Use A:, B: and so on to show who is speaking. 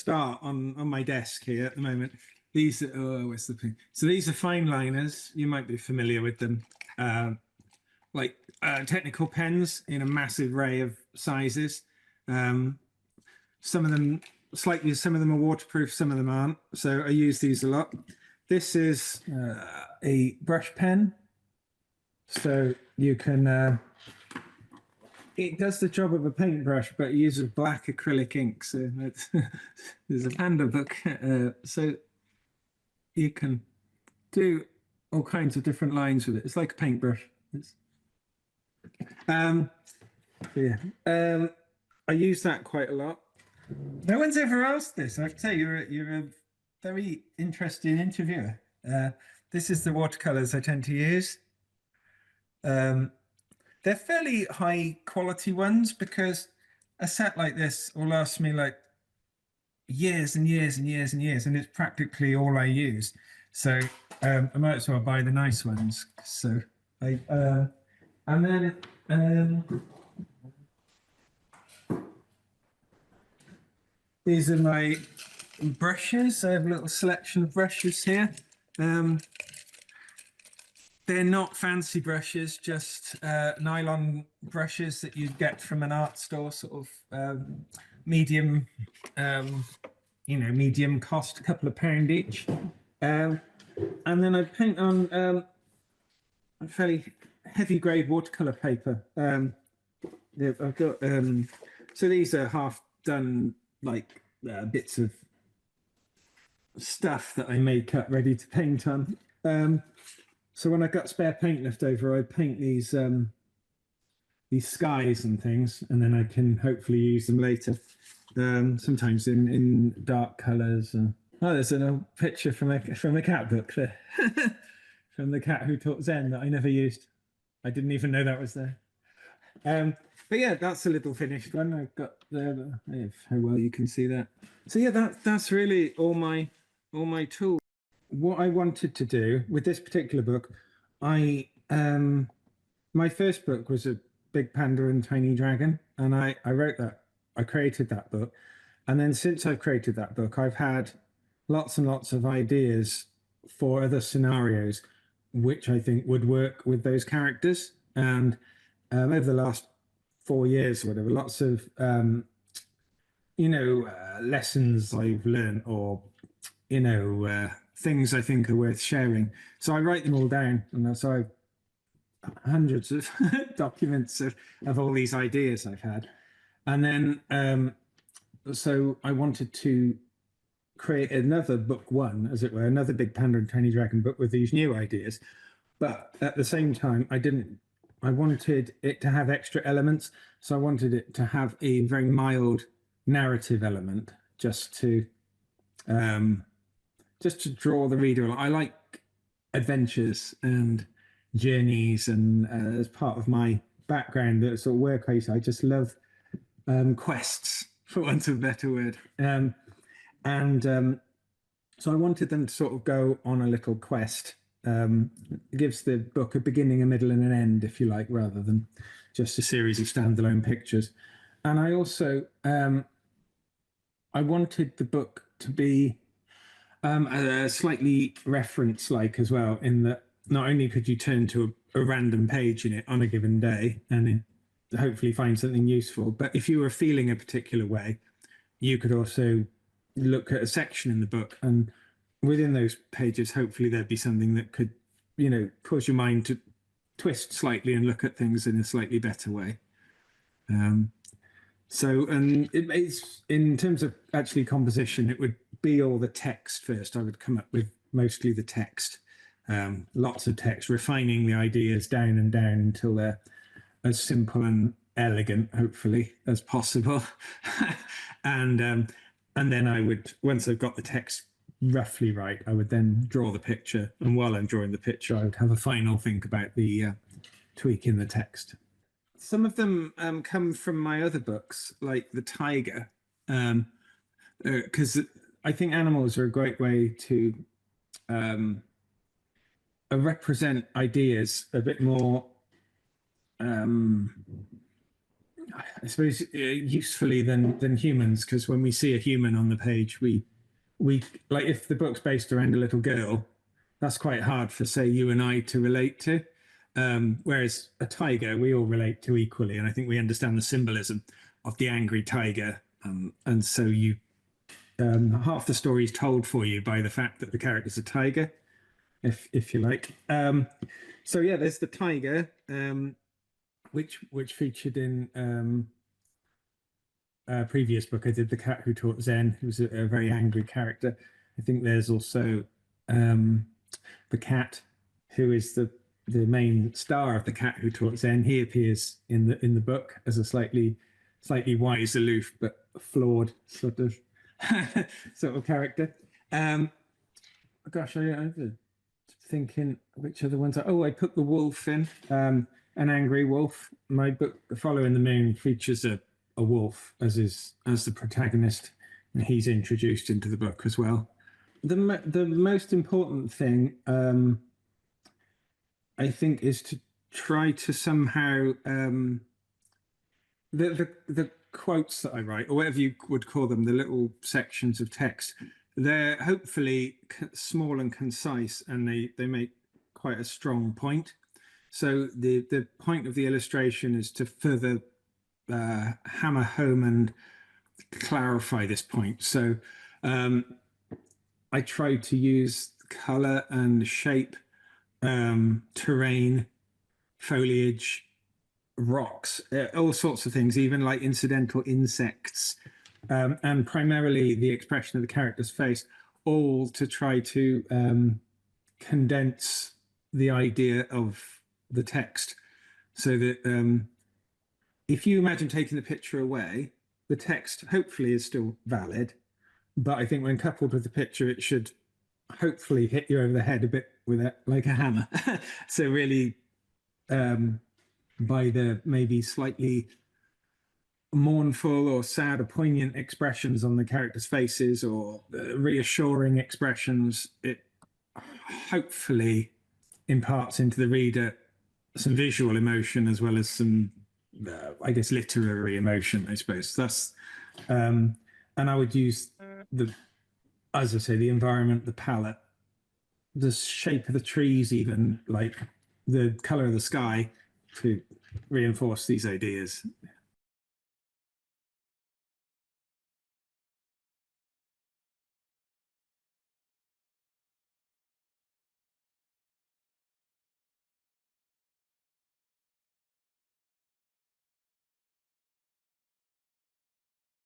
A: start on my desk here at the moment. These are, oh, where's the thing? So these are fine liners. You might be familiar with them. Like technical pens in a massive array of sizes. Some of them some of them are waterproof, some of them aren't. So I use these a lot. This is a brush pen. So you can, it does the job of a paintbrush, but it uses black acrylic ink. So it's, there's a panda book. So you can do all kinds of different lines with it. It's like a paintbrush. Yeah. I use that quite a lot. No one's ever asked this. I have to say, you're a very interesting interviewer. This is the watercolors I tend to use. They're fairly high quality ones because a set like this will last me like years and years and years and years, and it's practically all I use. So I might as well buy the nice ones. So I and then these are my brushes. I have a little selection of brushes here. They're not fancy brushes, just nylon brushes that you'd get from an art store, sort of medium, medium cost, a couple of £1 each. And then I paint on a fairly heavy grade watercolor paper. I've got so these are half done, like bits of stuff that I make up ready to paint on. So when I've got spare paint left over, I paint these skies and things, and then I can hopefully use them later. Sometimes in dark colours. Oh, there's an old picture from a cat book there, from the cat who taught Zen that I never used. I didn't even know that was there. But yeah, that's a little finished one. I've got there. How well you can see that. So yeah, that's really all my tools. What I wanted to do with this particular book, my first book was a Big Panda and Tiny Dragon, and I wrote that. I created that book, and then since I've created that book, I've had lots and lots of ideas for other scenarios, which I think would work with those characters. And over the last 4 years or whatever, lots of lessons I've learned, or things I think are worth sharing. So I write them all down, and so I've hundreds of documents of all these ideas I've had. And then so I wanted to create another book one, as it were, another Big Panda and Tiny Dragon book with these new ideas. But at the same time, I wanted it to have extra elements. So I wanted it to have a very mild narrative element, just to draw the reader along. I like adventures and journeys, and as part of my background, the sort of work I just love quests, for want of a better word. So I wanted them to sort of go on a little quest. It gives the book a beginning, a middle, and an end, if you like, rather than just a series of standalone pictures. And I also I wanted the book to be slightly reference-like as well, in that not only could you turn to a random page in it on a given day and hopefully find something useful, but if you were feeling a particular way, you could also look at a section in the book, and within those pages, hopefully there'd be something that could, cause your mind to twist slightly and look at things in a slightly better way. So, and it's in terms of actually composition, it would be all the text first. I would come up with mostly the text, lots of text, refining the ideas down and down until they're as simple and elegant, hopefully, as possible. And then I would, once I've got the text roughly right, I would then draw the picture. And while I'm drawing the picture, I would have a final think about the tweak in the text. Some of them come from my other books, like The Tiger, because I think animals are a great way to represent ideas a bit more, how I suppose usefully than humans, because when we see a human on the page, we like if the book's based around a little girl, that's quite hard for say you and I to relate to. Whereas a tiger, we all relate to equally, and I think we understand the symbolism of the angry tiger, and so you half the story is told for you by the fact that the character's a tiger, if you like. So yeah, there's the tiger, which featured in a previous book I did, The Cat Who Taught Zen, who was a very angry character. I think there's also the cat, who is the main star of The Cat Who Taught Zen. He appears in the book as a slightly wise, aloof, but flawed sort of sort of character. Gosh, I'm thinking which other ones. I put the wolf in, an angry wolf. My book, Following the Moon, features a wolf as the protagonist, and he's introduced into the book as well. The most important thing, I think, is to try to somehow the quotes that I write, or whatever you would call them, the little sections of text, they're hopefully small and concise, and they make quite a strong point. So the point of the illustration is to further hammer home and clarify this point. So I try to use color and shape, terrain, foliage, rocks, all sorts of things, even like incidental insects, and primarily the expression of the character's face, all to try to condense the idea of the text, so that if you imagine taking the picture away, the text hopefully is still valid, but I think when coupled with the picture, it should hopefully hit you over the head a bit with it, like a hammer. So really, by the maybe slightly mournful or sad or poignant expressions on the characters' faces, or reassuring expressions, it hopefully imparts into the reader some visual emotion as well as some, I guess, literary emotion, I suppose. And I would use as I say, the environment, the palette, the shape of the trees, even like the color of the sky, to reinforce these ideas.